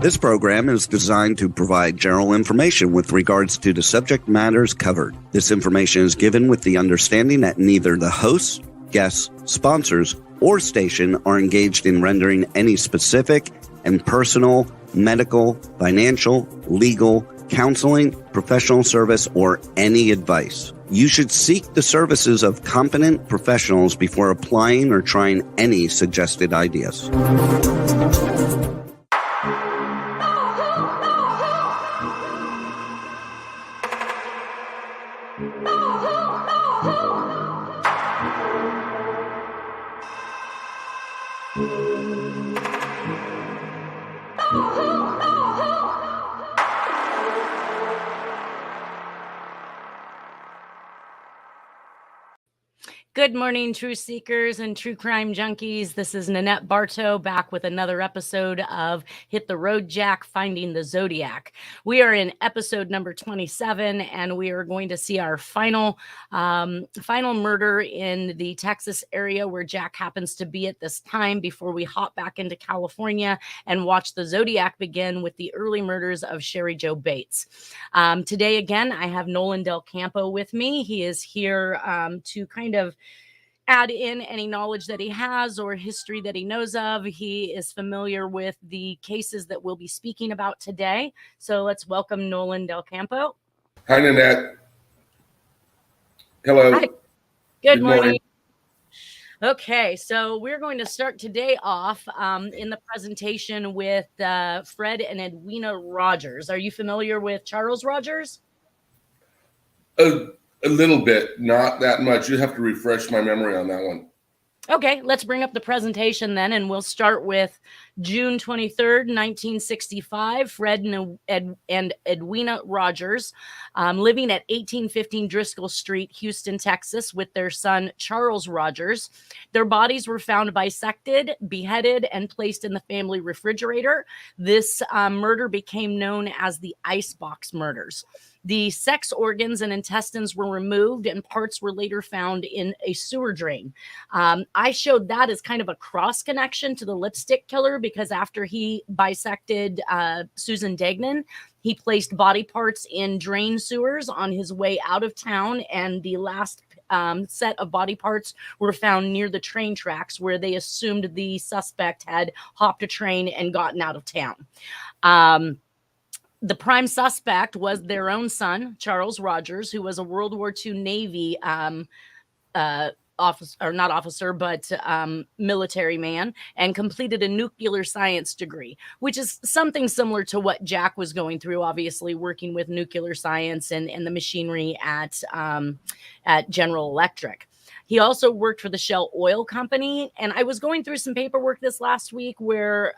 This program is designed to provide general information with regards to the subject matters covered. This information is given with the understanding that neither the hosts, guests, sponsors, or station are engaged in rendering any specific and personal, medical, financial, legal, counseling, professional service, or any advice. You should seek the services of competent professionals before applying or trying any suggested ideas. Good morning, truth seekers and true crime junkies. This is Nanette BARTO back with another episode of Hit the Road Jack, Finding the Zodiac. We are in episode number 27, and we are going to see our final murder in the Texas area where Jack happens to be at this time before we hop back into California and watch the Zodiac begin with the early murders of Cheri Jo Bates. Today, again, I have Nolan Del Campo with me. He is here to kind of add in any knowledge that he has or history that he knows of. He is familiar with the cases that we'll be speaking about today. So let's welcome Nolan Del Campo. Hi, Nanette. Hello. Hi. Good morning. Okay, so we're going to start today off in the presentation with Fred and Edwina Rogers. Are you familiar with Charles Rogers? A little bit, not that much. You have to refresh my memory on that one. Okay, let's bring up the presentation then, and we'll start with June 23rd, 1965. Fred and Edwina Rogers living at 1815 Driscoll Street, Houston, Texas, with their son, Charles Rogers. Their bodies were found bisected, beheaded, and placed in the family refrigerator. This murder became known as the icebox murders. The sex organs and intestines were removed, and parts were later found in a sewer drain. I showed that as kind of a cross connection to the Lipstick Killer, because after he bisected Susan Degnan, he placed body parts in drain sewers on his way out of town, and the last set of body parts were found near the train tracks, where they assumed the suspect had hopped a train and gotten out of town. The prime suspect was their own son, Charles Rogers, who was a World War II Navy military man, and completed a nuclear science degree, which is something similar to what Jack was going through, obviously working with nuclear science and the machinery at General Electric. He also worked for the Shell Oil Company, and I was going through some paperwork this last week where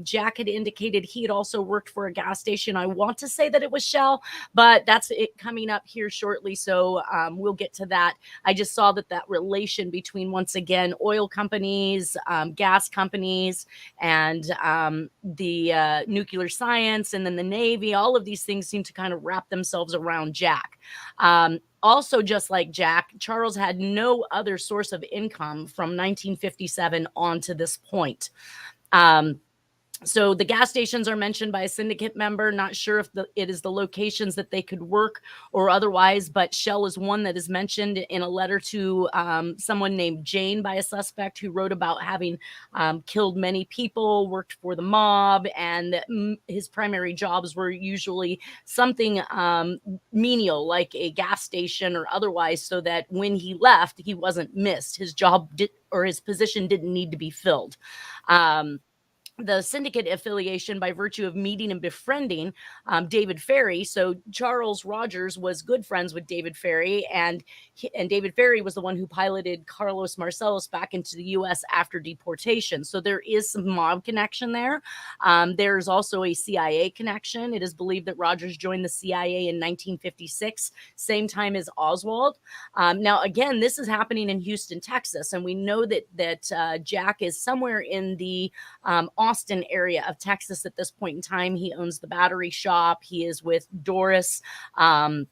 Jack had indicated he had also worked for a gas station. I want to say that it was Shell, but that's it coming up here shortly, so we'll get to that. I just saw that relation between, once again, oil companies, gas companies, and the nuclear science, and then the Navy, all of these things seem to kind of wrap themselves around Jack. Also, just like Jack, Charles had no other source of income from 1957 on to this point. So the gas stations are mentioned by a syndicate member. Not sure if it is the locations that they could work or otherwise, but Shell is one that is mentioned in a letter to someone named Jane by a suspect who wrote about having killed many people, worked for the mob, and his primary jobs were usually something menial like a gas station or otherwise, so that when he left, he wasn't missed. His job or his position didn't need to be filled. The syndicate affiliation by virtue of meeting and befriending David Ferry. So Charles Rogers was good friends with David Ferry, and David Ferry was the one who piloted Carlos Marcellos back into the U.S. after deportation. So there is some mob connection there. There's also a CIA connection. It is believed that Rogers joined the CIA in 1956, same time as Oswald. Now, again, this is happening in Houston, Texas, and we know that Jack is somewhere in the Austin area of Texas at this point in time. He owns the battery shop. He is with Doris. And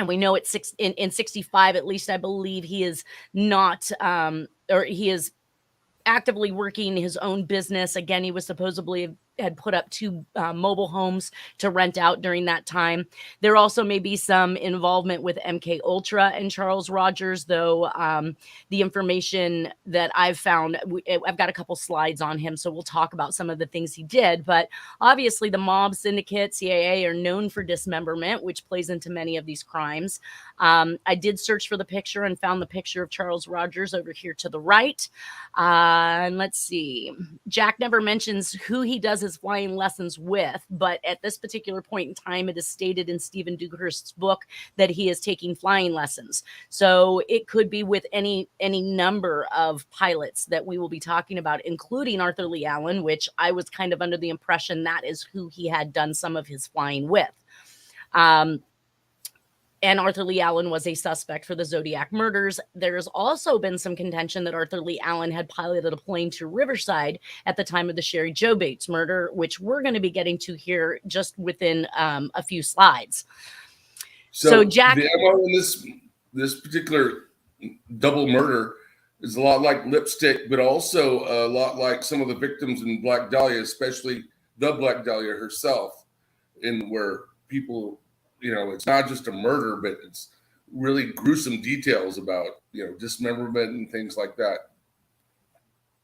we know in 65, at least I believe, he is not, or he is actively working his own business. Again, he was supposedly had put up 2 mobile homes to rent out during that time. There also may be some involvement with MK Ultra and Charles Rogers, though the information that I've found, I've got a couple slides on him, so we'll talk about some of the things he did. But obviously the mob, syndicate, CIA are known for dismemberment, which plays into many of these crimes. I did search for the picture and found the picture of Charles Rogers over here to the right. And let's see. Jack never mentions who he does his flying lessons with, but at this particular point in time, it is stated in Stephen Dewhurst's book that he is taking flying lessons. So it could be with any number of pilots that we will be talking about, including Arthur Lee Allen, which I was kind of under the impression that is who he had done some of his flying with. And Arthur Lee Allen was a suspect for the Zodiac murders. There's also been some contention that Arthur Lee Allen had piloted a plane to Riverside at the time of the Cheri Jo Bates murder, which we're going to be getting to here just within a few slides. So Jack, the MO in this particular double murder is a lot like Lipstick, but also a lot like some of the victims in Black Dahlia, especially the Black Dahlia herself, in where people, it's not just a murder, but it's really gruesome details about, dismemberment and things like that.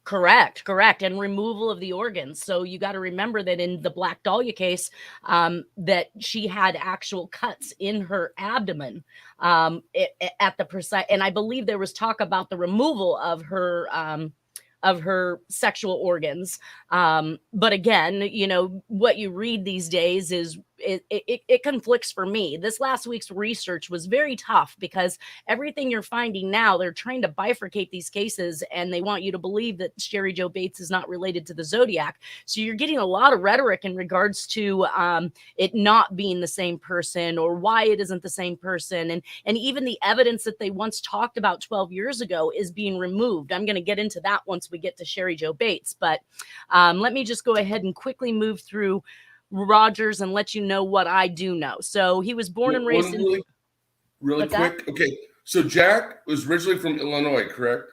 Correct. And removal of the organs. So you got to remember that in the Black Dahlia case, that she had actual cuts in her abdomen at the precise, and I believe there was talk about the removal of her sexual organs. But again, what you read these days is it conflicts for me. This last week's research was very tough because everything you're finding now, they're trying to bifurcate these cases and they want you to believe that Cheri Jo Bates is not related to the Zodiac. So you're getting a lot of rhetoric in regards to it not being the same person or why it isn't the same person. And even the evidence that they once talked about 12 years ago is being removed. I'm going to get into that once we get to Cheri Jo Bates, but let me just go ahead and quickly move through Rogers and let you know what I do know. So he was born and raised in... Really quick. Okay. So Jack was originally from Illinois, correct?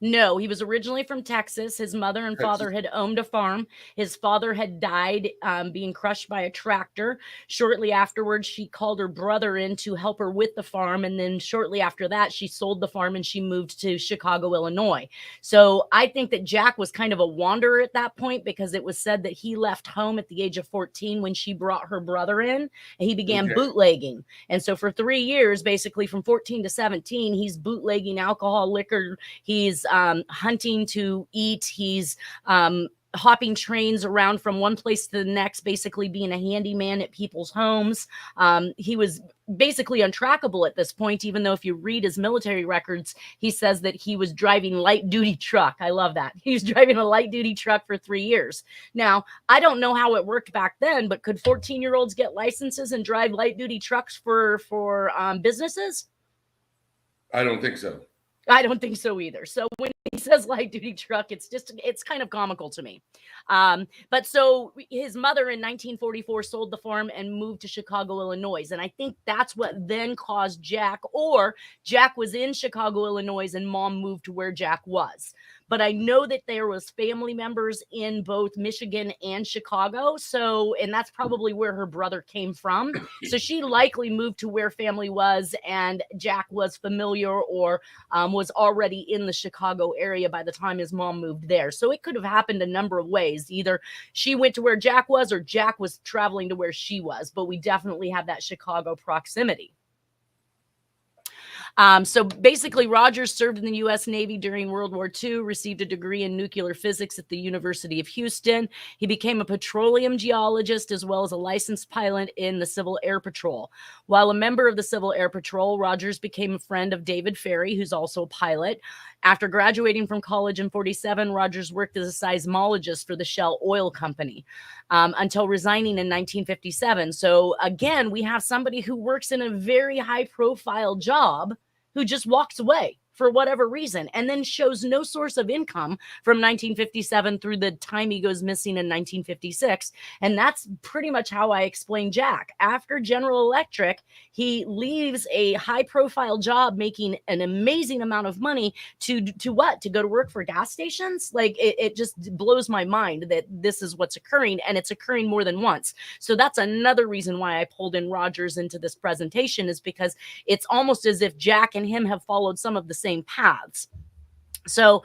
No, he was originally from Texas. His mother and father had owned a farm. His father had died being crushed by a tractor. Shortly afterwards, she called her brother in to help her with the farm. And then shortly after that, she sold the farm and she moved to Chicago, Illinois. So I think that Jack was kind of a wanderer at that point because it was said that he left home at the age of 14 when she brought her brother in and he began bootlegging. And so for 3 years, basically from 14 to 17, he's bootlegging alcohol, liquor. He's hunting to eat. He's hopping trains around from one place to the next, basically being a handyman at people's homes. He was basically untrackable at this point, even though if you read his military records, he says that he was driving light duty truck. I love that. He was driving a light duty truck for 3 years. Now, I don't know how it worked back then, but could 14-year-olds get licenses and drive light duty trucks for businesses? I don't think so. I don't think so either. So when he says light duty truck, it's kind of comical to me. But so his mother in 1944 sold the farm and moved to Chicago, Illinois. And I think that's what then caused Jack, or Jack was in Chicago, Illinois, and mom moved to where Jack was. But I know that there was family members in both Michigan and Chicago. So, and that's probably where her brother came from. So she likely moved to where family was, and Jack was familiar or was already in the Chicago area by the time his mom moved there. So it could have happened a number of ways. Either she went to where Jack was or Jack was traveling to where she was, but we definitely have that Chicago proximity. So basically, Rogers served in the U.S. Navy during World War II, received a degree in nuclear physics at the University of Houston. He became a petroleum geologist as well as a licensed pilot in the Civil Air Patrol. While a member of the Civil Air Patrol, Rogers became a friend of David Ferry, who's also a pilot. After graduating from college in 1947, Rogers worked as a seismologist for the Shell Oil Company until resigning in 1957. So again, we have somebody who works in a very high-profile job who just walks away for whatever reason, and then shows no source of income from 1957 through the time he goes missing in 1956. And that's pretty much how I explain Jack. After General Electric, he leaves a high-profile job making an amazing amount of money to what? To go to work for gas stations? Like, it just blows my mind that this is what's occurring, and it's occurring more than once. So that's another reason why I pulled in Rogers into this presentation, is because it's almost as if Jack and him have followed some of the same paths. So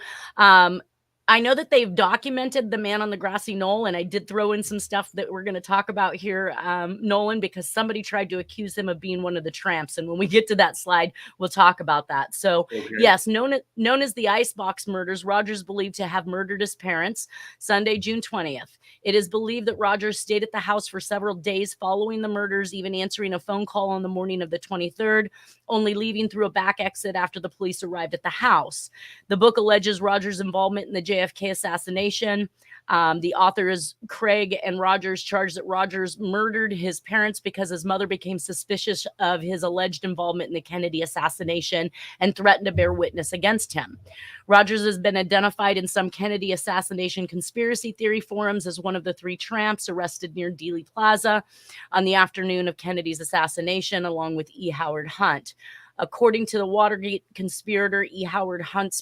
I know that they've documented the man on the grassy knoll, and I did throw in some stuff that we're going to talk about here, Nolan, because somebody tried to accuse him of being one of the tramps. And when we get to that slide, we'll talk about that. So yes, known as the Icebox murders, Rogers believed to have murdered his parents Sunday, June 20th. It is believed that Rogers stayed at the house for several days following the murders, even answering a phone call on the morning of the 23rd, only leaving through a back exit after the police arrived at the house. The book alleges Rogers' involvement in the JFK assassination. The authors Craig and Rogers charged that Rogers murdered his parents because his mother became suspicious of his alleged involvement in the Kennedy assassination and threatened to bear witness against him. Rogers has been identified in some Kennedy assassination conspiracy theory forums as one of the three tramps arrested near Dealey Plaza on the afternoon of Kennedy's assassination, along with E. Howard Hunt. According to the Watergate conspirator E. Howard Hunt's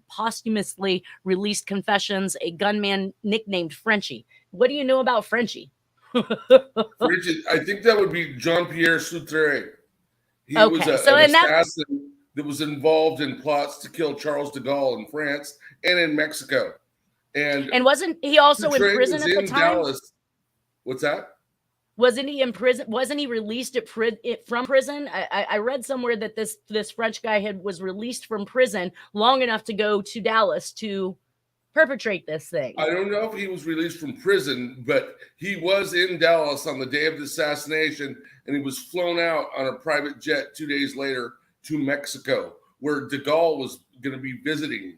posthumously released confessions, a gunman nicknamed Frenchie. What do you know about Frenchie? Frenchie, I think that would be Jean-Pierre Soutre. He was an assassin that was involved in plots to kill Charles de Gaulle in France and in Mexico. And wasn't he also in prison at the time? Dallas. What's that? Wasn't he in prison? Wasn't he released from prison? I read somewhere that this French guy was released from prison long enough to go to Dallas to perpetrate this thing. I don't know if he was released from prison, but he was in Dallas on the day of the assassination, and he was flown out on a private jet 2 days later to Mexico, where de Gaulle was going to be visiting.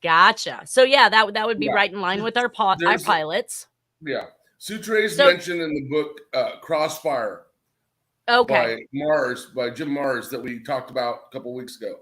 Gotcha. So yeah, that would be right in line with our pilots. Yeah. Soutre's mentioned in the book Crossfire by Jim Mars that we talked about a couple weeks ago.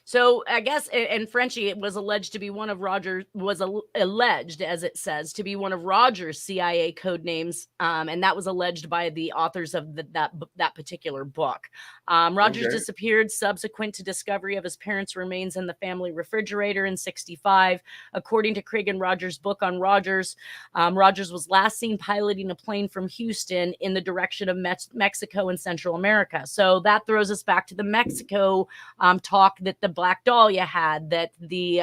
So I guess, and Frenchie was alleged to be one of alleged, as it says, to be one of Rogers' CIA code names, and that was alleged by the authors of that particular book. Rogers disappeared subsequent to discovery of his parents' remains in the family refrigerator in '65. According to Craig and Rogers' book on Rogers, Rogers was last seen piloting a plane from Houston in the direction of Mexico and Central America. So that throws us back to the Mexico talk that the Black Dahlia had, that the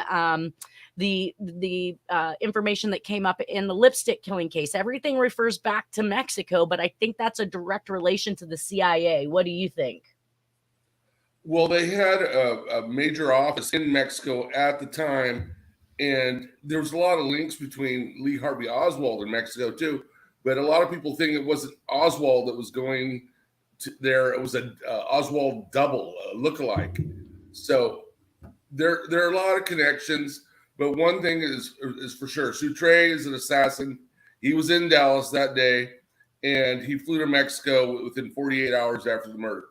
information that came up in the lipstick killing case. Everything refers back to Mexico, but I think that's a direct relation to the CIA. What do you think? Well, they had a major office in Mexico at the time, and there was a lot of links between Lee Harvey Oswald and Mexico too. But a lot of people think it wasn't Oswald that was going to there. It was a Oswald double, a lookalike. So there are a lot of connections, but one thing is for sure. Soutre is an assassin. He was in Dallas that day, and he flew to Mexico within 48 hours after the murder.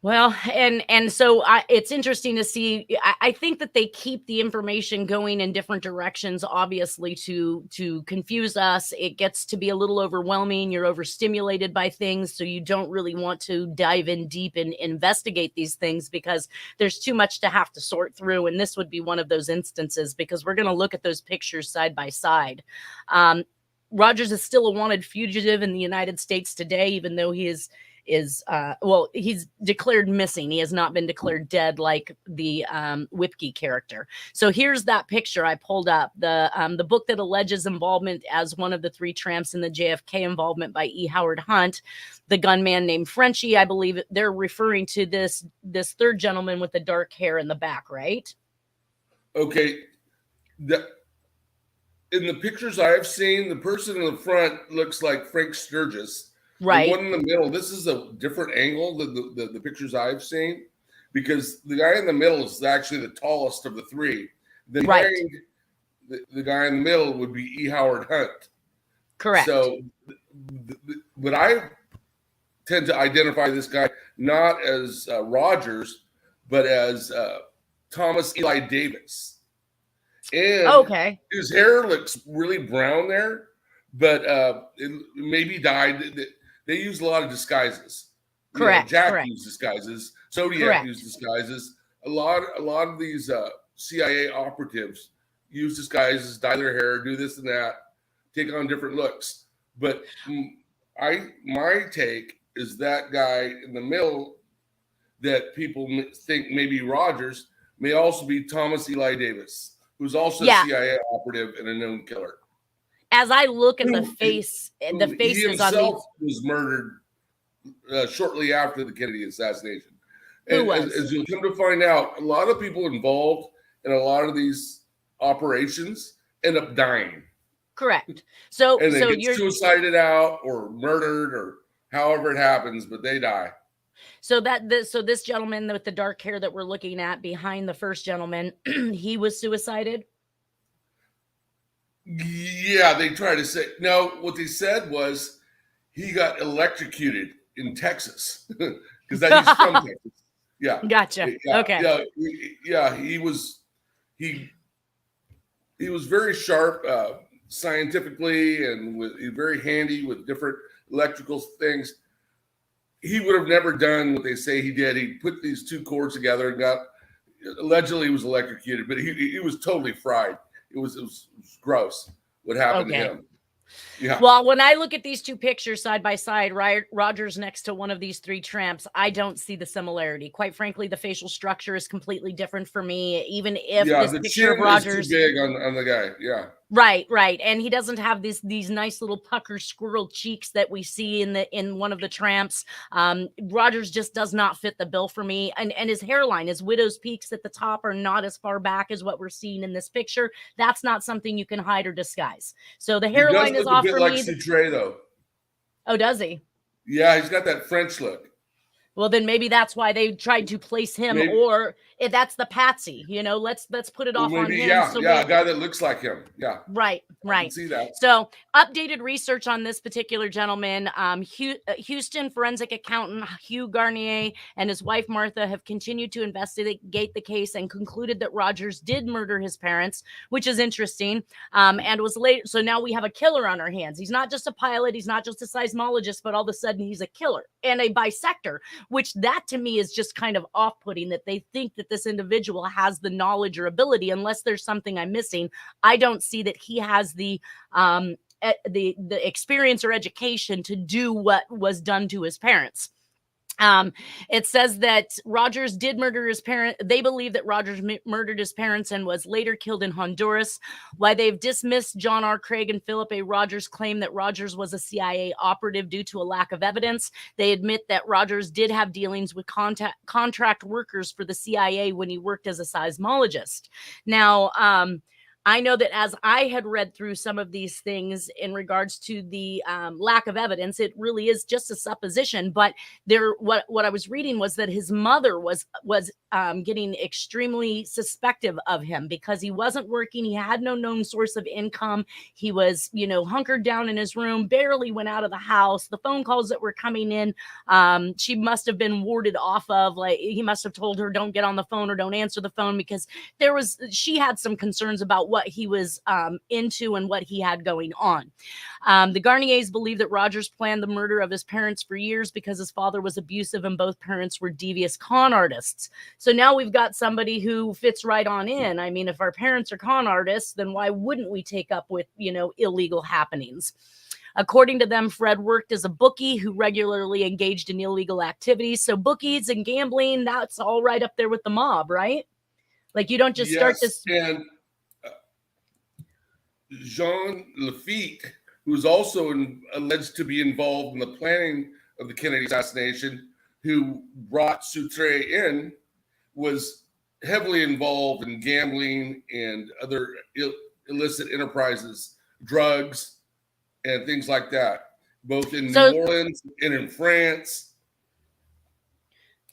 Well, and so it's interesting to see. I think that they keep the information going in different directions, obviously, to confuse us. It gets to be a little overwhelming. You're overstimulated by things, so you don't really want to dive in deep and investigate these things because there's too much to have to sort through. And this would be one of those instances because we're going to look at those pictures side by side. Rogers is still a wanted fugitive in the United States today, even though he he's declared missing. He has not been declared dead like the Whipkey character. So here's that picture I pulled up. The book that alleges involvement as one of the three tramps in the JFK involvement by E. Howard Hunt, the gunman named Frenchie. I believe they're referring to this third gentleman with the dark hair in the back, right? Okay. In the pictures I've seen, the person in the front looks like Frank Sturgis. Right. The one in the middle, this is a different angle than the pictures I've seen, because the guy in the middle is actually the tallest of the three. The guy in the middle would be E. Howard Hunt. Correct. So, but I tend to identify this guy not as Rogers, but as Thomas Eli Davis. And Okay. his hair looks really brown there, but it maybe dyed. They use a lot of disguises. Correct. Jack correct. used disguises. Zodiac Correct. used disguises. A lot of these CIA operatives use disguises, dye their hair, do this and that, take on different looks. But my take is that guy in the middle that people think maybe Rogers may also be Thomas Eli Davis, who's also a CIA operative and a known killer. As I look at the faces he on these, himself was murdered shortly after the Kennedy assassination. Who And was? as you'll come to find out, a lot of people involved in a lot of these operations end up dying. Correct. So And they get you're suicided out or murdered or however it happens, but they die. so this gentleman with the dark hair that we're looking at behind the first gentleman, he was suicided. Yeah, they try to say no. What they said was he got electrocuted in Texas because that he's from Texas. Yeah, Gotcha. Yeah, Okay. Yeah, he was very sharp scientifically and very handy with different electrical things. He would have never done what they say he did. He put these two cords together and allegedly he was electrocuted, but he was totally fried. It was gross what happened to him. Yeah. Well, when I look at these two pictures side by side, Rogers next to one of these three tramps, I don't see the similarity. Quite frankly, the facial structure is completely different for me. Even if this the picture of chin Rogers is too big on the guy. Yeah. Right. And he doesn't have these nice little pucker squirrel cheeks that we see in one of the tramps. Rogers just does not fit the bill for me. And his hairline, his widow's peaks at the top are not as far back as what we're seeing in this picture. That's not something you can hide or disguise. So the hairline is off for like me. Sutre, though. Oh, does he? Yeah, he's got that French look. Well, then maybe that's why they tried to place him, or if that's the patsy, let's put it off on him. Yeah, a guy that looks like him. Yeah. Right. I can see that. So updated research on this particular gentleman, Houston forensic accountant Hugh Garnier and his wife Martha have continued to investigate the case and concluded that Rogers did murder his parents, which is interesting. And was later. So now we have a killer on our hands. He's not just a pilot. He's not just a seismologist, but all of a sudden he's a killer and a bisector, which that to me is just kind of off-putting, that they think that this individual has the knowledge or ability. Unless there's something I'm missing, I don't see that he has the experience or education to do what was done to his parents. It says that Rogers did murder his parents. They believe that Rogers murdered his parents and was later killed in Honduras. While they've dismissed John R. Craig and Philip A. Rogers' claim that Rogers was a CIA operative due to a lack of evidence, they admit that Rogers did have dealings with contract workers for the CIA when he worked as a seismologist. Now, I know that as I had read through some of these things in regards to the lack of evidence, it really is just a supposition. But what I was reading was that his mother was getting extremely suspective of him because he wasn't working. He had no known source of income. He was, hunkered down in his room, barely went out of the house. The phone calls that were coming in, she must have been warded off of. Like, he must have told her, don't get on the phone or don't answer the phone, because she had some concerns about what he was into and what he had going on. The Garniers believe that Rogers planned the murder of his parents for years because his father was abusive and both parents were devious con artists. So now we've got somebody who fits right on in. I mean, if our parents are con artists, then why wouldn't we take up with, illegal happenings? According to them, Fred worked as a bookie who regularly engaged in illegal activities. So bookies and gambling, that's all right up there with the mob, right? Like, you don't just start this. And Jean Lafitte, who was also alleged to be involved in the planning of the Kennedy assassination, who brought Sutre in, was heavily involved in gambling and other illicit enterprises, drugs, and things like that, both in New Orleans and in France.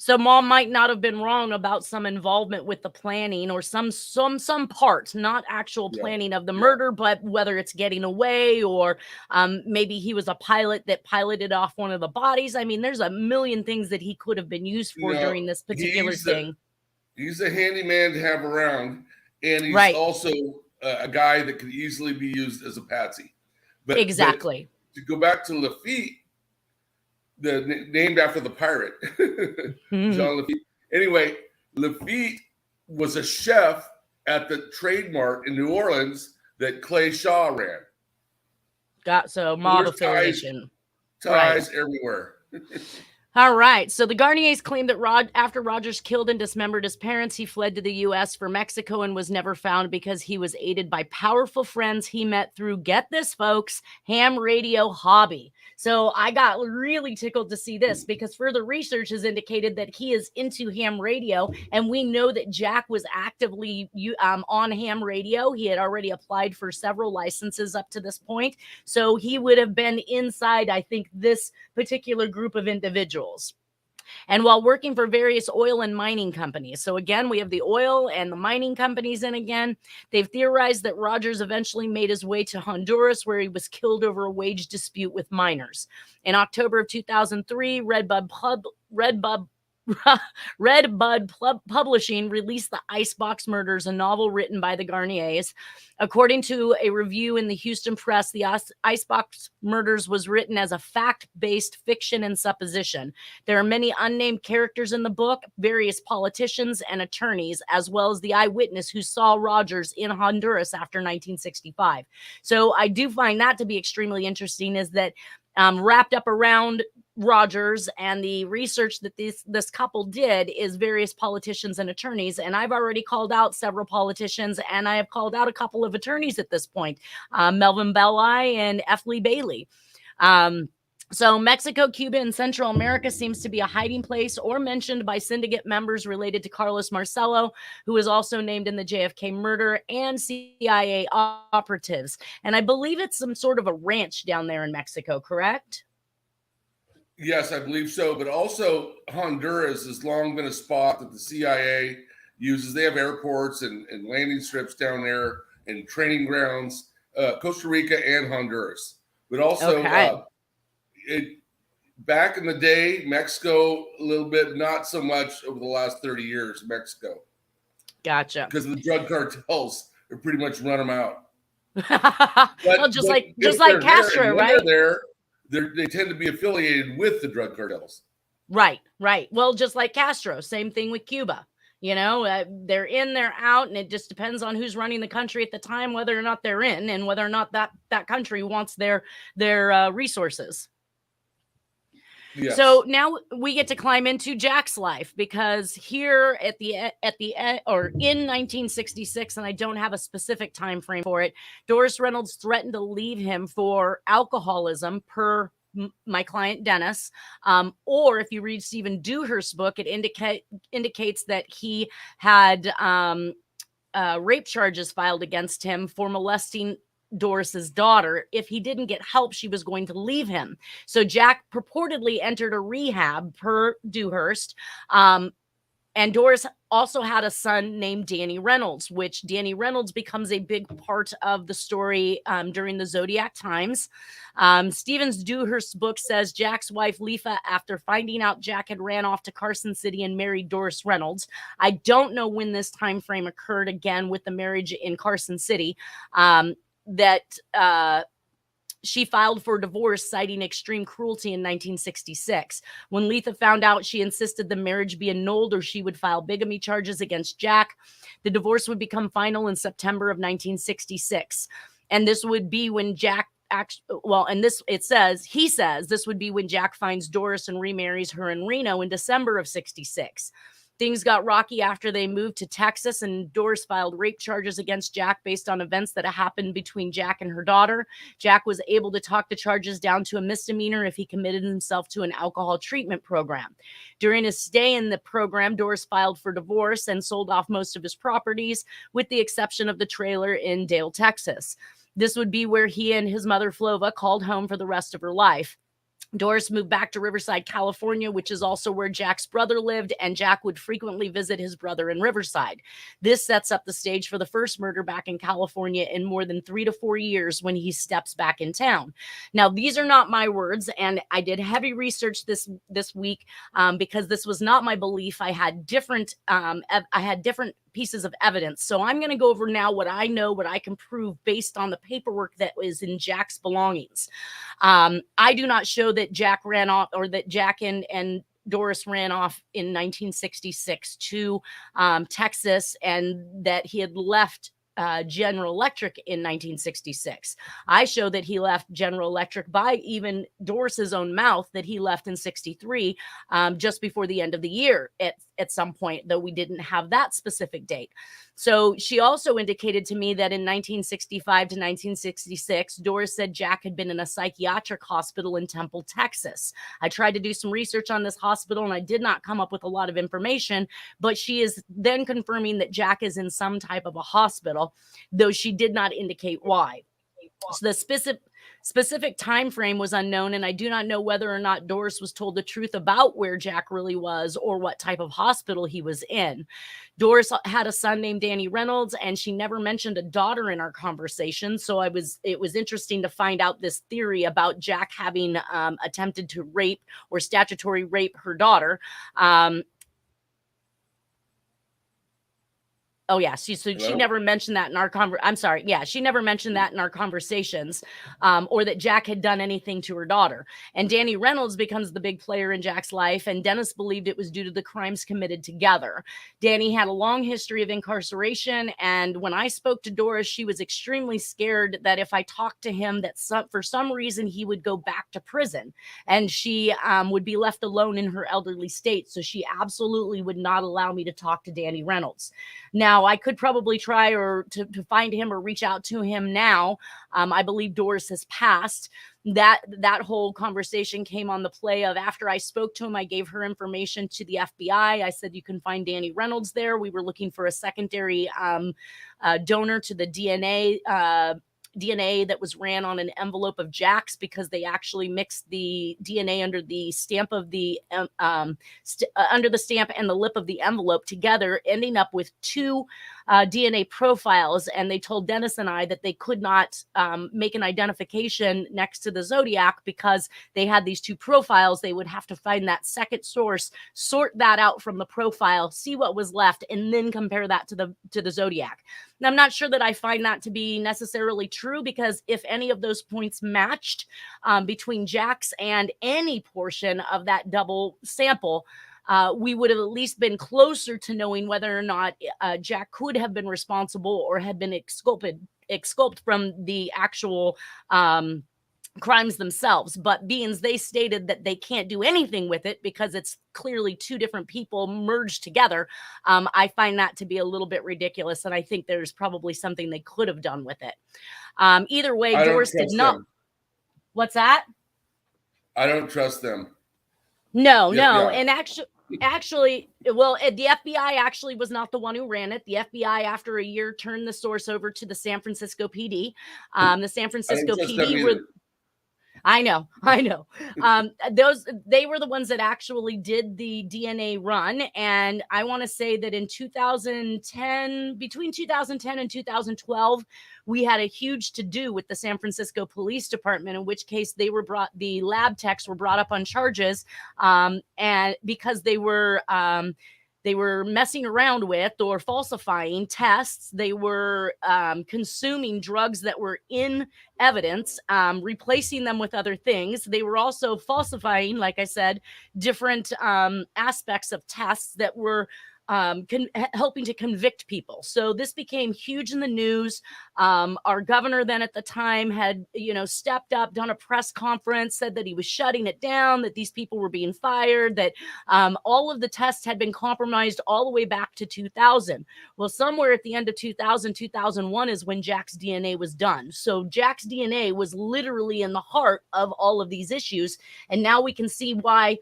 So mom might not have been wrong about some involvement with the planning or some part, not actual Yeah. planning of the murder, but whether it's getting away or maybe he was a pilot that piloted off one of the bodies. I mean, there's a million things that he could have been used for during this particular thing. He's a handyman to have around, and he's also a guy that could easily be used as a patsy. But exactly. But to go back to Lafitte, named after the pirate, Jean Lafitte. Anyway, Lafitte was a chef at the Trade Mart in New Orleans that Clay Shaw ran. Mob affiliation. Ties everywhere. All right. So the Garniers claimed that after Rogers killed and dismembered his parents, he fled to the U.S. for Mexico and was never found because he was aided by powerful friends he met through, get this, folks, ham radio hobby. So I got really tickled to see this because further research has indicated that he is into ham radio. And we know that Jack was actively on ham radio. He had already applied for several licenses up to this point. So he would have been inside, I think, this particular group of individuals. And while working for various oil and mining companies. So again, we have the oil and the mining companies in again. They've theorized that Rogers eventually made his way to Honduras, where he was killed over a wage dispute with miners. In October of 2003, Redbud Publishing released The Icebox Murders, a novel written by the Garniers. According to a review in the Houston Press, The Icebox Murders was written as a fact-based fiction and supposition. There are many unnamed characters in the book, various politicians and attorneys, as well as the eyewitness who saw Rogers in Honduras after 1965. So I do find that to be extremely interesting, is that wrapped up around Rogers and the research that this couple did is various politicians and attorneys. And I've already called out several politicians, and I have called out a couple of attorneys at this point, Melvin Belli and F. Lee Bailey. So Mexico, Cuba, and Central America seems to be a hiding place or mentioned by syndicate members related to Carlos Marcello, who was also named in the JFK murder, and CIA operatives. And I believe it's some sort of a ranch down there in Mexico, correct? Yes, I believe so. But also Honduras has long been a spot that the CIA uses. They have airports and landing strips down there and training grounds, Costa Rica and Honduras. But also back in the day, Mexico, a little bit, not so much over the last 30 years, Mexico. Gotcha. Because the drug cartels are pretty much run them out. Well, just like Castro, right? They tend to be affiliated with the drug cartels. Right. Well, just like Castro, same thing with Cuba. You know, they're in, they're out, and it just depends on who's running the country at the time, whether or not they're in, and whether or not that country wants their resources. Yes. So now we get to climb into Jack's life, because here at the end, or in 1966, and I don't have a specific time frame for it, Doris Reynolds threatened to leave him for alcoholism, per my client Dennis, or if you read Stephen Dewhurst's book, it indicates that he had rape charges filed against him for molesting Doris's daughter. If he didn't get help, she was going to leave him. So Jack purportedly entered a rehab, per Dewhurst. And Doris also had a son named Danny Reynolds, which Danny Reynolds becomes a big part of the story during the Zodiac times. Stevens Dewhurst's book says Jack's wife, Lefa, after finding out Jack had ran off to Carson City and married Doris Reynolds. I don't know when this time frame occurred again with the marriage in Carson City. She filed for divorce, citing extreme cruelty in 1966. When Letha found out, she insisted the marriage be annulled or she would file bigamy charges against Jack. The divorce would become final in September of 1966. And this would be when Jack he says this would be when Jack finds Doris and remarries her in Reno in December of 66. Things got rocky after they moved to Texas, and Doris filed rape charges against Jack based on events that happened between Jack and her daughter. Jack was able to talk the charges down to a misdemeanor if he committed himself to an alcohol treatment program. During his stay in the program, Doris filed for divorce and sold off most of his properties, with the exception of the trailer in Dale, Texas. This would be where he and his mother, Flova, called home for the rest of her life. Doris moved back to Riverside, California, which is also where Jack's brother lived, and Jack would frequently visit his brother in Riverside. This sets up the stage for the first murder back in California in more than 3 to 4 years when he steps back in town. Now, these are not my words, and I did heavy research this week because this was not my belief. I had different pieces of evidence. So I'm going to go over now what I know, what I can prove based on the paperwork that was in Jack's belongings. I do not show that Jack ran off, or that Jack and Doris ran off in 1966 to Texas, and that he had left General Electric in 1966. I show that he left General Electric by even Doris's own mouth, that he left in 63, just before the end of the year at some point, though we didn't have that specific date. So she also indicated to me that in 1965 to 1966, Doris said Jack had been in a psychiatric hospital in Temple, Texas. I tried to do some research on this hospital and I did not come up with a lot of information, but she is then confirming that Jack is in some type of a hospital, though she did not indicate why. So the specific time frame was unknown, and I do not know whether or not Doris was told the truth about where Jack really was or what type of hospital he was in. Doris had a son named Danny Reynolds, and she never mentioned a daughter in our conversation. So it was interesting to find out this theory about Jack having attempted to rape or statutory rape her daughter. Oh yeah, she never mentioned that in our she never mentioned that in our conversations, or that Jack had done anything to her daughter. And Danny Reynolds becomes the big player in Jack's life, and Dennis believed it was due to the crimes committed together. Danny had a long history of incarceration, and when I spoke to Doris, she was extremely scared that if I talked to him, that for some reason he would go back to prison, and she would be left alone in her elderly state. So she absolutely would not allow me to talk to Danny Reynolds. Now, I could probably try to find him or reach out to him now. I believe Doris has passed. That whole conversation came on the play of, after I spoke to him, I gave her information to the FBI. I said, you can find Danny Reynolds there. We were looking for a secondary donor to the DNA that was ran on an envelope of Jack's, because they actually mixed the DNA under the stamp of the under the stamp and the lip of the envelope together, ending up with two DNA profiles. And they told Dennis and I that they could not make an identification next to the Zodiac because they had these two profiles. They would have to find that second source, sort that out from the profile, see what was left, and then compare that to the Zodiac. Now, I'm not sure that I find that to be necessarily true, because if any of those points matched between Jack's and any portion of that double sample, we would have at least been closer to knowing whether or not Jack could have been responsible or had been exculped from the actual crimes themselves. But being they stated that they can't do anything with it because it's clearly two different people merged together, I find that to be a little bit ridiculous, and I think there's probably something they could have done with it. Either way, Doris did not. What's that? I don't trust them. No. And actually, well, the FBI actually was not the one who ran it. The FBI, after a year, turned the source over to the San Francisco PD. The San Francisco PD were. I know. They were the ones that actually did the DNA run. And I want to say that in 2010, between 2010 and 2012, we had a huge to-do with the San Francisco Police Department, in which case the lab techs were brought up on charges, and because they were messing around with or falsifying tests. They were consuming drugs that were in evidence, replacing them with other things. They were also falsifying, like I said, different aspects of tests that were helping to convict people. So this became huge in the news. Our governor then at the time had, stepped up, done a press conference, said that he was shutting it down, that these people were being fired, that all of the tests had been compromised all the way back to 2000. Well, somewhere at the end of 2000, 2001 is when Jack's DNA was done. So Jack's DNA was literally in the heart of all of these issues. And now we can see why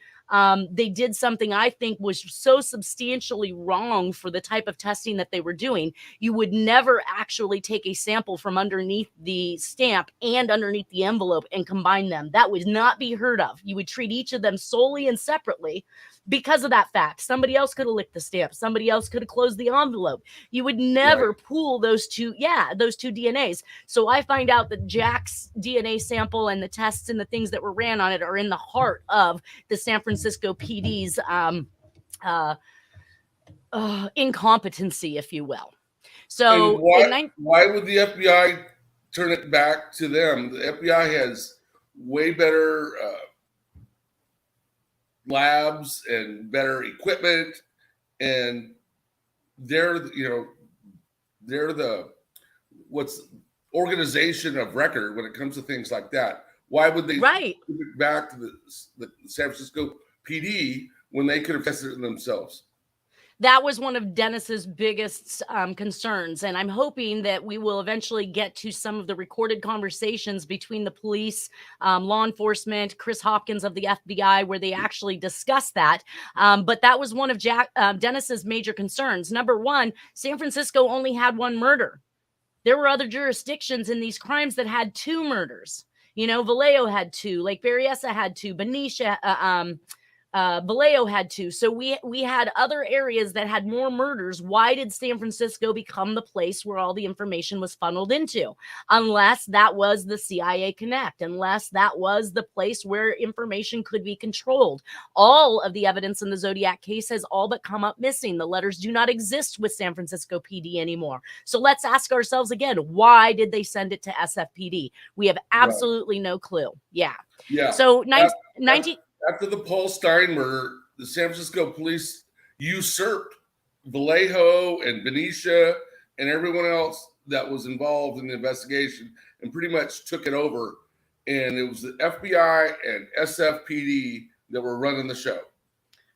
they did something I think was so substantially wrong for the type of testing that they were doing. You would never actually take a sample from underneath the stamp and underneath the envelope and combine them. That would not be heard of. You would treat each of them solely and separately because of that fact. Somebody else could have licked the stamp. Somebody else could have closed the envelope. You would never pool those two DNAs. So I find out that Jack's DNA sample and the tests and the things that were ran on it are in the heart of the San Francisco PD's incompetency, if you will. So why would the FBI turn it back to them? The FBI has way better labs and better equipment, and they're the organization of record when it comes to things like that. Why would they give it back to the San Francisco PD when they could have tested it themselves? That was one of Dennis's biggest concerns. And I'm hoping that we will eventually get to some of the recorded conversations between the police, law enforcement, Chris Hopkins of the FBI, where they actually discuss that. But that was one of Dennis's major concerns. Number one, San Francisco only had one murder. There were other jurisdictions in these crimes that had two murders. You know, Vallejo had two, Lake Berryessa had two, Benicia, Vallejo had two. So we had other areas that had more murders. Why did San Francisco become the place where all the information was funneled into? Unless that was the CIA Connect, unless that was the place where information could be controlled. All of the evidence in the Zodiac case has all but come up missing. The letters do not exist with San Francisco PD anymore. So let's ask ourselves again, why did they send it to SFPD? We have absolutely no clue. Yeah. So 19... After the Paul Stein murder, the San Francisco police usurped Vallejo and Benicia and everyone else that was involved in the investigation and pretty much took it over. And it was the FBI and SFPD that were running the show.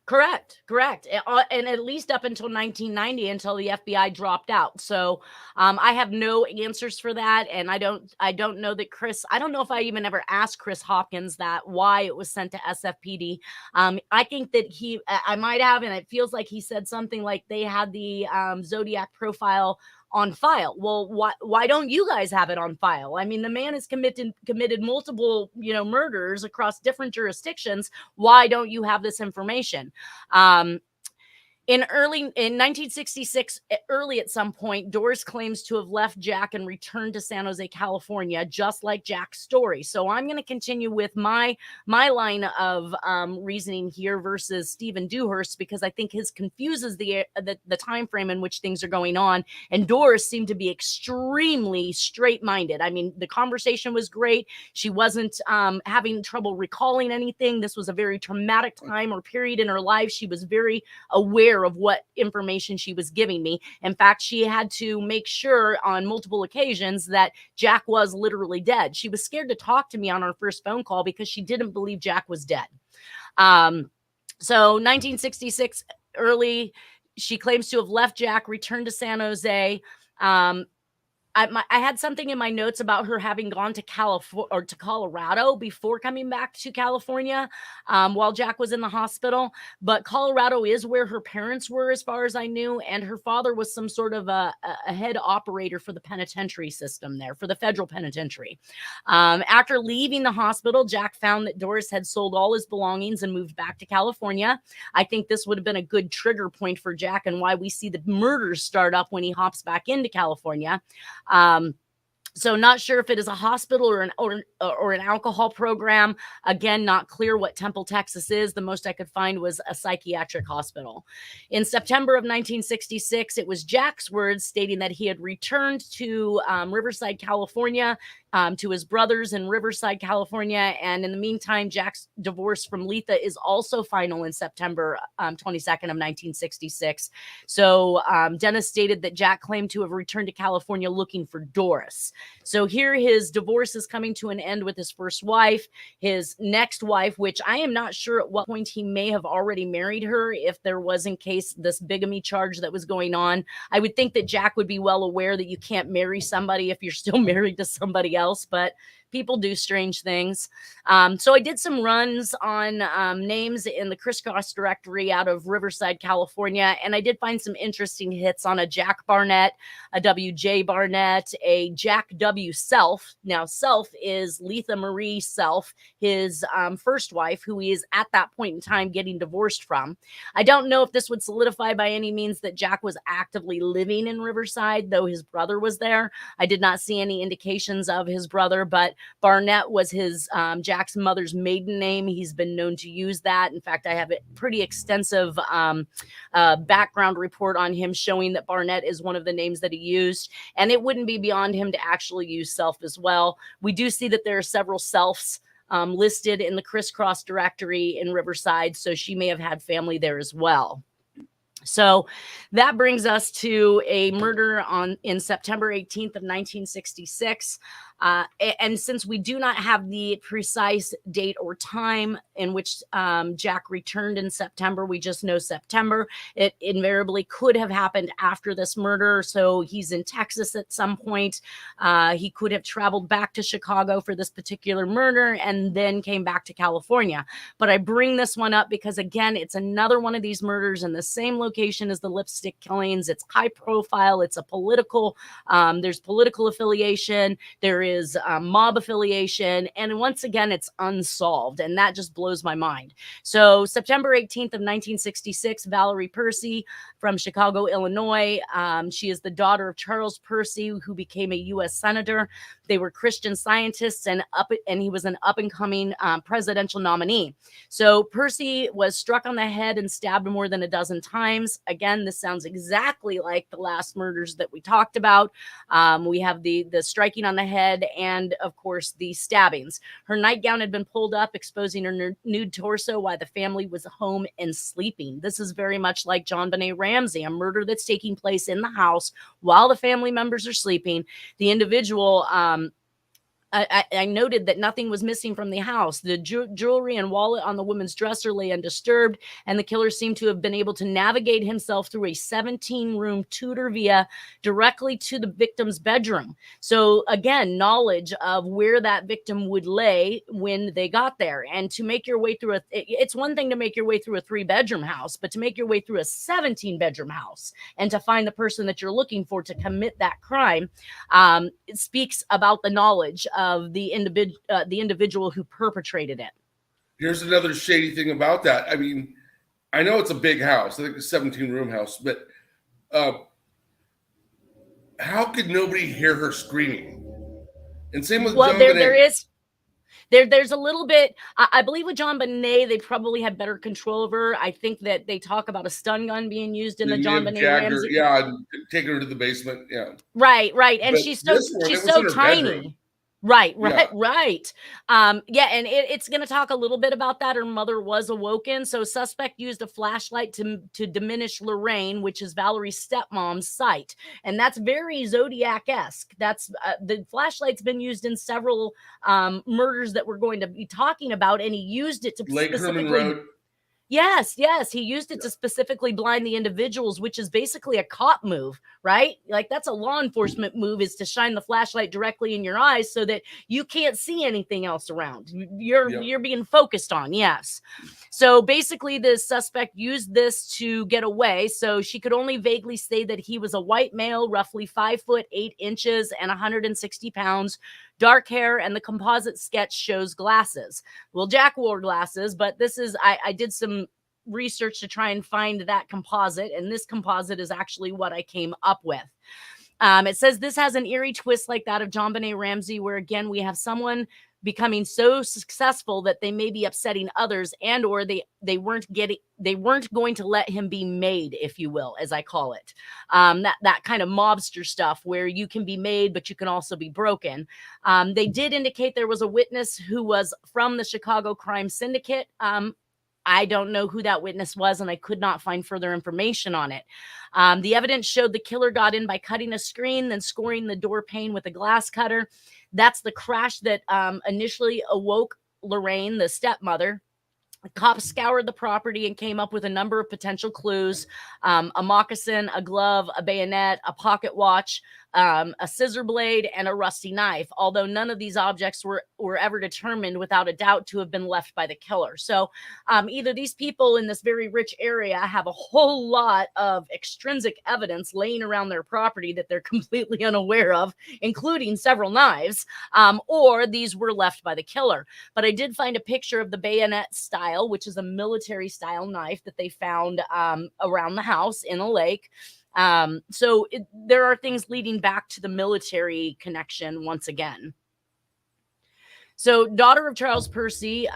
Correct. And at least up until 1990, until the FBI dropped out. So I have no answers for that. And I don't know that I don't know if I even ever asked Chris Hopkins why it was sent to SFPD. I think that I might have, and it feels like he said something like they had the Zodiac profile on file. Well, why don't you guys have it on file? I mean, the man has committed multiple, murders across different jurisdictions. Why don't you have this information? In 1966, early at some point, Doris claims to have left Jack and returned to San Jose, California, just like Jack's story. So I'm going to continue with my line of reasoning here versus Stephen Dewhurst, because I think his confuses the time frame in which things are going on. And Doris seemed to be extremely straight-minded. I mean, the conversation was great. She wasn't having trouble recalling anything. This was a very traumatic time or period in her life. She was very aware of what information she was giving me. In fact, she had to make sure on multiple occasions that Jack was literally dead. She was scared to talk to me on our first phone call because she didn't believe Jack was dead. So 1966, early, she claims to have left Jack, returned to San Jose. I had something in my notes about her having gone to Colorado before coming back to California while Jack was in the hospital. But Colorado is where her parents were, as far as I knew, and her father was some sort of a head operator for the penitentiary system there, for the federal penitentiary. After leaving the hospital, Jack found that Doris had sold all his belongings and moved back to California. I think this would have been a good trigger point for Jack and why we see the murders start up when he hops back into California. So not sure if it is a hospital or an alcohol program. Again, not clear what Temple, Texas is. The most I could find was a psychiatric hospital. In September of 1966, it was Jack's words stating that he had returned to Riverside, California, to his brothers in Riverside, California. And in the meantime, Jack's divorce from Letha is also final in September 22nd of 1966. So Dennis stated that Jack claimed to have returned to California looking for Doris. So here his divorce is coming to an end with his first wife. His next wife, which I am not sure at what point he may have already married her, if there was in case this bigamy charge that was going on. I would think that Jack would be well aware that you can't marry somebody if you're still married to somebody else, but people do strange things. So I did some runs on names in the crisscross directory out of Riverside, California, and I did find some interesting hits on a Jack Barnett, a W.J. Barnett, a Jack W. Self. Now, Self is Letha Marie Self, his first wife, who he is at that point in time getting divorced from. I don't know if this would solidify by any means that Jack was actively living in Riverside, though his brother was there. I did not see any indications of his brother, but Barnett was his Jack's mother's maiden name. He's been known to use that. In fact, I have a pretty extensive background report on him showing that Barnett is one of the names that he used, and it wouldn't be beyond him to actually use Self as well. We do see that there are several Selfs listed in the crisscross directory in Riverside, so she may have had family there as well. So that brings us to a murder in September 18th of 1966. And since we do not have the precise date or time in which Jack returned in September, we just know September. It invariably could have happened after this murder. So he's in Texas at some point. He could have traveled back to Chicago for this particular murder and then came back to California. But I bring this one up because, again, it's another one of these murders in the same location as the lipstick killings. It's high profile. It's a political, there's political affiliation. There is mob affiliation. And once again, it's unsolved. And that just blows my mind. So September 18th of 1966, Valerie Percy from Chicago, Illinois. She is the daughter of Charles Percy, who became a U.S. Senator. They were Christian Scientists, and he was an up-and-coming presidential nominee. So Percy was struck on the head and stabbed more than a dozen times. Again, this sounds exactly like the last murders that we talked about. We have the striking on the head and, of course, the stabbings. Her nightgown had been pulled up, exposing her nude torso while the family was home and sleeping. This is very much like JonBenet Ramsey, a murder that's taking place in the house while the family members are sleeping. The individual, I noted that nothing was missing from the house. The jewelry and wallet on the woman's dresser lay undisturbed, and the killer seemed to have been able to navigate himself through a 17-room Tudor villa directly to the victim's bedroom. So again, knowledge of where that victim would lay when they got there. And to make your way through it's one thing to make your way through a 3-bedroom house, but to make your way through a 17-bedroom house and to find the person that you're looking for to commit that crime, it speaks about the knowledge of the individual who perpetrated it. Here's another shady thing about that. I mean, I know it's a big house. I think it's a 17-room house, but how could nobody hear her screaming? And same with JonBenet. There's a little bit, I believe with JonBenet, they probably had better control of her. I think that they talk about a stun gun being used in the JonBenet Ramsey. Yeah, take her to the basement. Yeah. Right. And but she's so tiny. Bedroom. Right. Yeah, and it's going to talk a little bit about that. Her mother was awoken. So suspect used a flashlight to diminish Lorraine, which is Valerie's stepmom's sight. And that's very Zodiac-esque. That's the flashlight's been used in several murders that we're going to be talking about. And he used it to Lake Herman Road. Yes. He used it to specifically blind the individuals, which is basically a cop move, right? Like that's a law enforcement move, is to shine the flashlight directly in your eyes so that you can't see anything else around. You're being focused on. Yes. So basically the suspect used this to get away. So she could only vaguely say that he was a white male, roughly 5 foot 8 inches and 160 pounds, dark hair, and the composite sketch shows glasses. Well, Jack wore glasses, but this is, I did some research to try and find that composite, and this composite is actually what I came up with. It says this has an eerie twist like that of JonBenet Ramsey, where again, we have someone becoming so successful that they may be upsetting others, and or they weren't going to let him be made, if you will, as I call it. That kind of mobster stuff where you can be made, but you can also be broken. They did indicate there was a witness who was from the Chicago crime syndicate. I don't know who that witness was, and I could not find further information on it. The evidence showed the killer got in by cutting a screen, then scoring the door pane with a glass cutter. That's the crash that initially awoke Lorraine, the stepmother. The cops scoured the property and came up with a number of potential clues: a moccasin, a glove, a bayonet, a pocket watch, a scissor blade, and a rusty knife, although none of these objects were ever determined without a doubt to have been left by the killer. So either these people in this very rich area have a whole lot of extrinsic evidence laying around their property that they're completely unaware of, including several knives, or these were left by the killer. But I did find a picture of the bayonet style, which is a military style knife that they found around the house in a lake. So there are things leading back to the military connection once again. So, daughter of Charles Percy,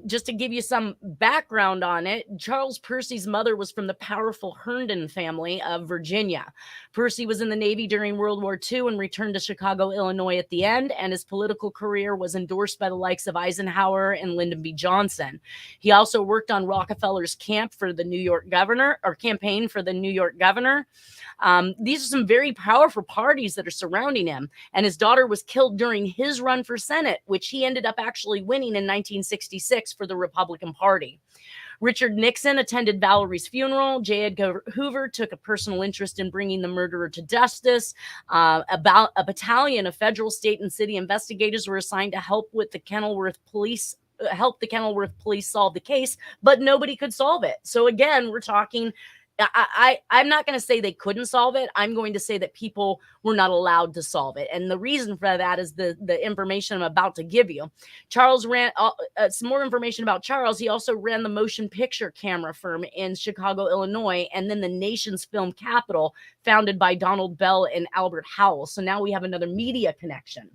just to give you some background on it, Charles Percy's mother was from the powerful Herndon family of Virginia. Percy was in the Navy during World War II and returned to Chicago, Illinois at the end, and his political career was endorsed by the likes of Eisenhower and Lyndon B. Johnson. He also worked on Rockefeller's campaign for the New York governor. These are some very powerful parties that are surrounding him, and his daughter was killed during his run for Senate, which he ended up actually winning in 1966 for the Republican Party. Richard Nixon attended Valerie's funeral. J. Edgar Hoover took a personal interest in bringing the murderer to justice. About a battalion of federal, state, and city investigators were assigned to help the Kenilworth police solve the case, but nobody could solve it. So again, we're talking, I'm not going to say they couldn't solve it. I'm going to say that people were not allowed to solve it. And the reason for that is the information I'm about to give you. Charles ran some more information about Charles. He also ran the motion picture camera firm in Chicago, Illinois, and then the nation's film capital, founded by Donald Bell and Albert Howell. So now we have another media connection.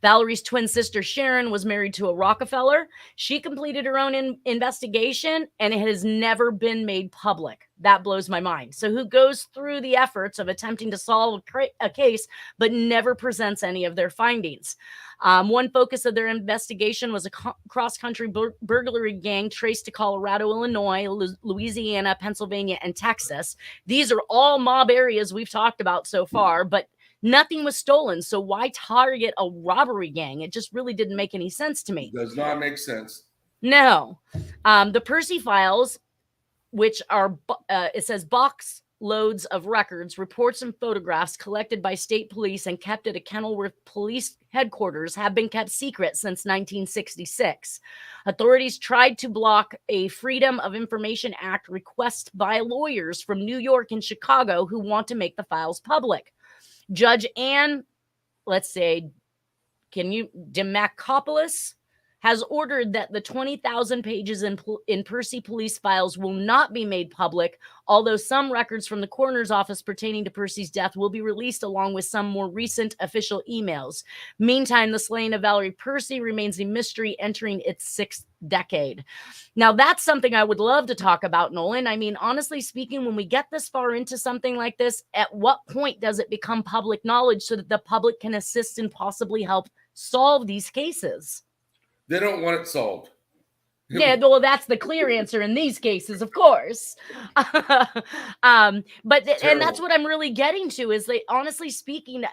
Valerie's twin sister, Sharon, was married to a Rockefeller. She completed her own investigation, and it has never been made public. That blows my mind. So who goes through the efforts of attempting to solve a case, but never presents any of their findings? One focus of their investigation was a cross-country burglary gang traced to Colorado, Illinois, Louisiana, Pennsylvania, and Texas. These are all mob areas we've talked about so far, but nothing was stolen. So why target a robbery gang? It just really didn't make any sense to me. Does not make sense. No. The Percy files, which are, it says box loads of records, reports, and photographs collected by state police and kept at a Kenilworth police headquarters, have been kept secret since 1966. Authorities tried to block a Freedom of Information Act request by lawyers from New York and Chicago who want to make the files public. Judge Ann, Demakopoulos has ordered that the 20,000 pages in Percy police files will not be made public, although some records from the coroner's office pertaining to Percy's death will be released along with some more recent official emails. Meantime, the slaying of Valerie Percy remains a mystery entering its 6th decade. Now, that's something I would love to talk about, Nolan. I mean, honestly speaking, when we get this far into something like this, at what point does it become public knowledge so that the public can assist and possibly help solve these cases? They don't want it solved. Yeah, well, that's the clear answer in these cases, of course. And that's what I'm really getting to is honestly speaking,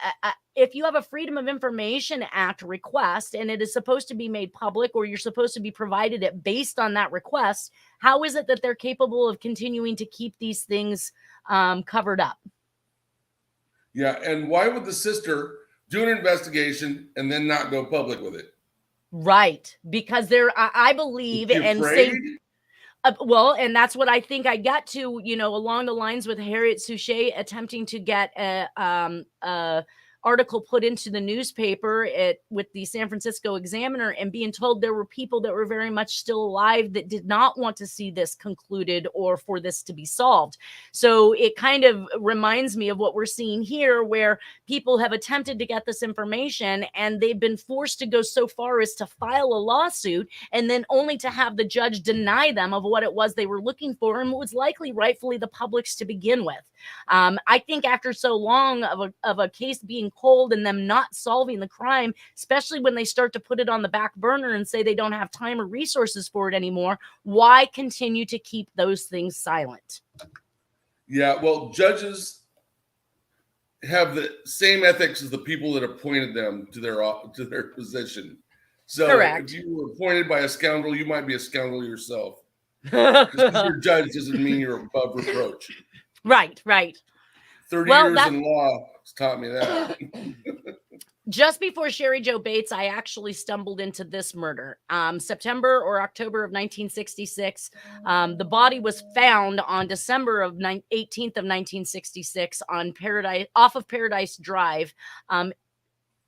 if you have a Freedom of Information Act request and it is supposed to be made public, or you're supposed to be provided it based on that request, how is it that they're capable of continuing to keep these things covered up? Yeah, and why would the sister do an investigation and then not go public with it? Right, because I believe, and say, and that's what I think I got to, along the lines with Harriet Suchet attempting to get a article put into the newspaper with the San Francisco Examiner, and being told there were people that were very much still alive that did not want to see this concluded or for this to be solved. So it kind of reminds me of what we're seeing here, where people have attempted to get this information and they've been forced to go so far as to file a lawsuit, and then only to have the judge deny them of what it was they were looking for, and was likely rightfully the public's to begin with. I think after so long of a case being cold and them not solving the crime, especially when they start to put it on the back burner and say they don't have time or resources for it anymore, why continue to keep those things silent? Yeah, well, judges have the same ethics as the people that appointed them to their position. So correct. If you were appointed by a scoundrel, you might be a scoundrel yourself. Just because you're a judge doesn't mean you're above reproach. Right. 30 years in law, It's taught me that. Just before Cheri Jo Bates, I actually stumbled into this murder. September or October of 1966. The body was found on December of 18th of 1966 on off of Paradise Drive.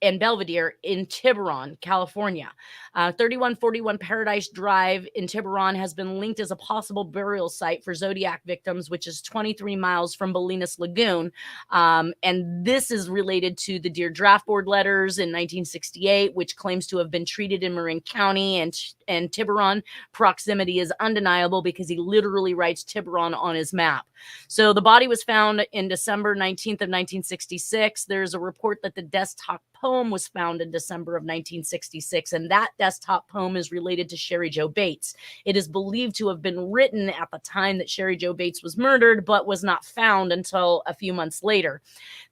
And Belvedere in Tiburon, California. 3141 Paradise Drive in Tiburon has been linked as a possible burial site for Zodiac victims, which is 23 miles from Bolinas Lagoon. And this is related to the Dear Draft Board letters in 1968, which claims to have been treated in Marin County and Tiburon. Proximity is undeniable because he literally writes Tiburon on his map. So the body was found in December 19th of 1966. There's a report that the desktop poem was found in December of 1966, and that desktop poem is related to Cheri Jo Bates. It is believed to have been written at the time that Cheri Jo Bates was murdered, but was not found until a few months later.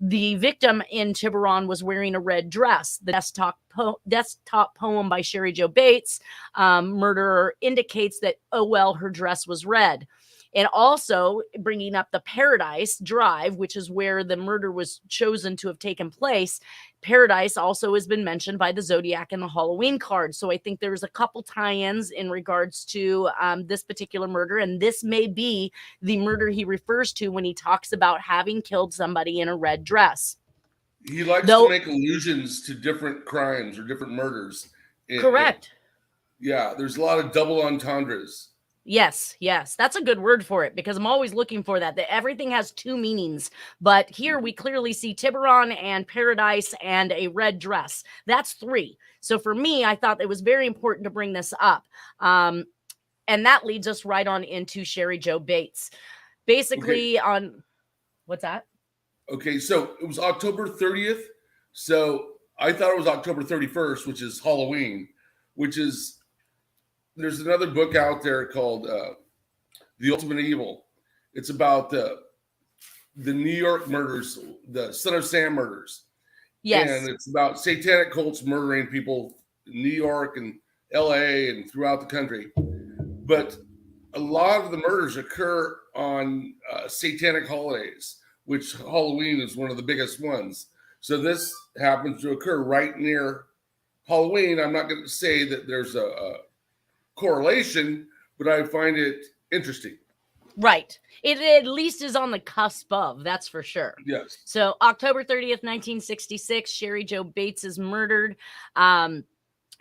The victim in Tiburon was wearing a red dress. The desktop poem by Cheri Jo Bates, murderer, indicates that, oh, well, her dress was red. And also bringing up the Paradise Drive, which is where the murder was chosen to have taken place. Paradise also has been mentioned by the Zodiac and the Halloween card. So I think there's a couple tie-ins in regards to this particular murder. And this may be the murder he refers to when he talks about having killed somebody in a red dress. He likes to make allusions to different crimes or different murders. Correct. Yeah, there's a lot of double entendres. Yes. That's a good word for it because I'm always looking for that everything has two meanings. But here we clearly see Tiburon and Paradise and a red dress. That's three. So for me, I thought it was very important to bring this up. And that leads us right on into Cheri Jo Bates. Basically on, what's that? Okay, so it was October 30th. So I thought it was October 31st, which is Halloween, which is... There's another book out there called The Ultimate Evil. It's about the New York murders, the Son of Sam murders. Yes. And it's about satanic cults murdering people in New York and LA and throughout the country. But a lot of the murders occur on satanic holidays, which Halloween is one of the biggest ones. So this happens to occur right near Halloween. I'm not going to say that there's a correlation, but I find it interesting. Right. It at least is on the cusp of, that's for sure. Yes. So October 30th, 1966, Cheri Jo Bates is murdered.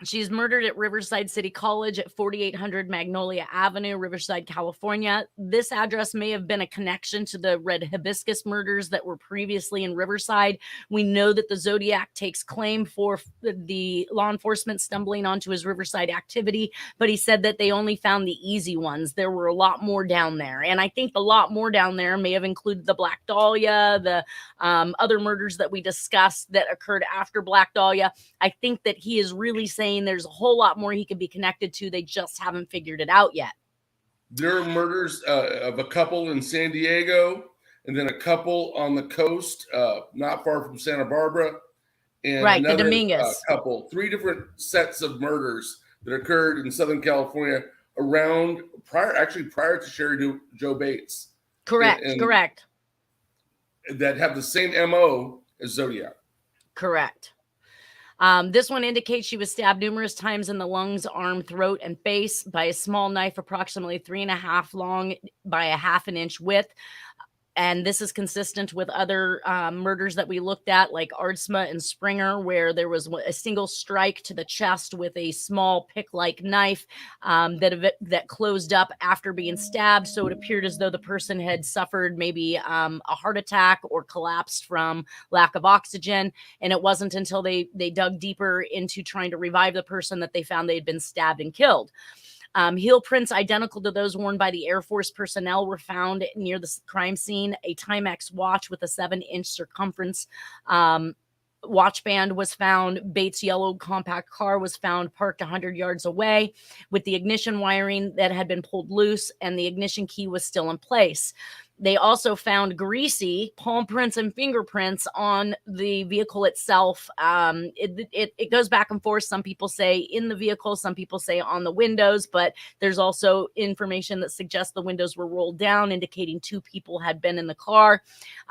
She's murdered at Riverside City College at 4800 Magnolia Avenue, Riverside, California. This address may have been a connection to the Red Hibiscus murders that were previously in Riverside. We know that the Zodiac takes claim for the law enforcement stumbling onto his Riverside activity, but he said that they only found the easy ones. There were a lot more down there. And I think the lot more down there may have included the Black Dahlia, the other murders that we discussed that occurred after Black Dahlia. I think that he is really saying there's a whole lot more he could be connected to. They just haven't figured it out yet. There are murders of a couple in San Diego and then a couple on the coast, not far from Santa Barbara. And right, another, the Dominguez. Three different sets of murders that occurred in Southern California prior to Cheri Jo Bates. Correct, correct. That have the same MO as Zodiac. Correct. This one indicates she was stabbed numerous times in the lungs, arm, throat, and face by a small knife approximately 3.5 long by a 1/2 inch width. And this is consistent with other murders that we looked at, like Ardsma and Springer, where there was a single strike to the chest with a small pick-like knife that closed up after being stabbed. So it appeared as though the person had suffered maybe a heart attack or collapsed from lack of oxygen. And it wasn't until they dug deeper into trying to revive the person that they found they had been stabbed and killed. Heel prints identical to those worn by the Air Force personnel were found near the crime scene. A Timex watch with a 7-inch circumference watch band was found. Bates' yellow compact car was found parked 100 yards away with the ignition wiring that had been pulled loose, and the ignition key was still in place. They also found greasy palm prints and fingerprints on the vehicle itself. It goes back and forth. Some people say in the vehicle, some people say on the windows, but there's also information that suggests the windows were rolled down, indicating 2 people had been in the car,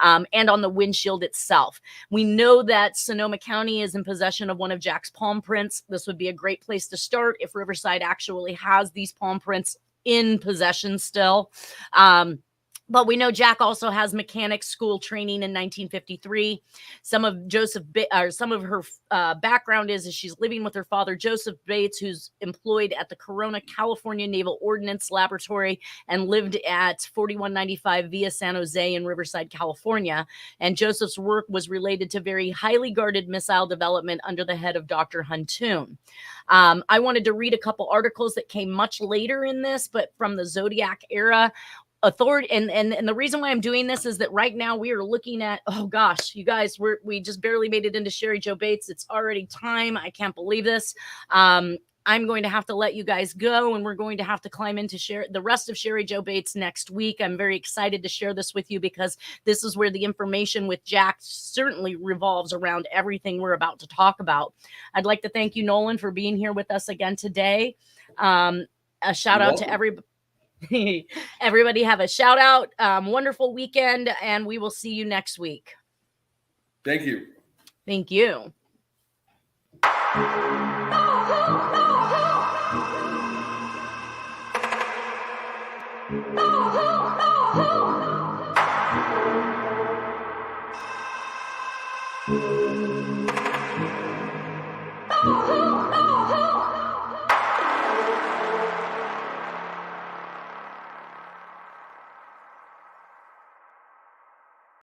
and on the windshield itself. We know that Sonoma County is in possession of one of Jack's palm prints. This would be a great place to start if Riverside actually has these palm prints in possession still. But we know Jack also has mechanic school training in 1953. Some of her background is she's living with her father, Joseph Bates, who's employed at the Corona, California Naval Ordnance Laboratory and lived at 4195 Via San Jose in Riverside, California. And Joseph's work was related to very highly guarded missile development under the head of Dr. Huntoon. I wanted to read a couple articles that came much later in this, but from the Zodiac era. Authority and the reason why I'm doing this is that right now we are looking at, oh gosh, you guys, we just barely made it into Cheri Jo Bates. It's already time. I can't believe this. I'm going to have to let you guys go, and we're going to have to climb into the rest of Cheri Jo Bates next week. I'm very excited to share this with you because this is where the information with Jack certainly revolves around everything we're about to talk about. I'd like to thank you, Nolan, for being here with us again today. A shout out to everybody. Everybody have a shout out. Wonderful weekend, and we will see you next week. Thank you. Thank you. Oh,